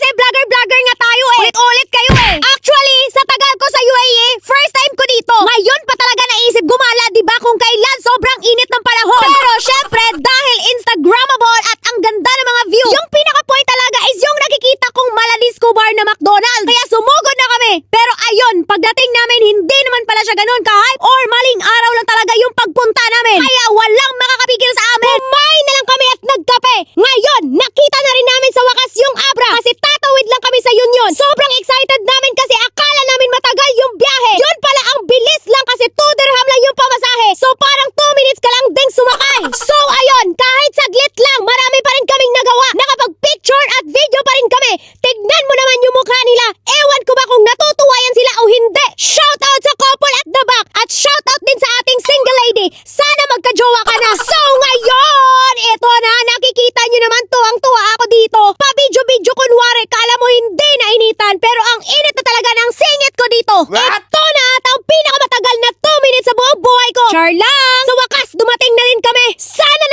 kasi vlogger-vlogger nga tayo eh. Ulit-ulit kayo eh. Actually, sa tagal ko sa UAE, first time ko dito. Ngayon pa talaga naisip gumala, diba, kung kailan sobrang init ng panahon. Pero syempre, dahil Instagrammable at ang ganda ng mga view, yung pinaka-point talaga is yung nakikita kong Maladisco bar na McDonald's. Kaya sumugod na kami. Pero ayun, pagdating namin, hindi naman pala siya ganun ka-hype or maling araw lang talaga yung pagpunta namin. Kaya walang makakapigil sa amin. Kumain na lang kami at nagkape. Ngayon, nakita na rin namin sa wakas yung Abra kasi tatawid lang kami sa Union. Sobrang excited namin kasi akala namin matagal yung biyahe. Yun pala, ang bilis lang kasi 2 dirham lang yung pamasahe. So parang 2 minutes ka lang ding sumakay. So ayun, kahit saglit lang, marami pa rin kaming nagawa. Nakapag-picture at video pa rin kami. Tignan mo naman yung mukha nila. Ewan ko ba kung natutuwa yan sila o hindi. Shoutout sa couple at the back at shoutout din sa ating single lady. Sana magka-jowa ka na. So ngayon, eto na, nakikita nyo naman, tuwang-tuwa ako dito. Pa-video-video kunwari, kala mo hindi nainitan, pero ang init na talaga ng singit ko dito. What? Ito na at ang pinakamatagal na 2 minutes sa buong buhay ko. Char lang! Sa wakas, dumating na rin kami. Sana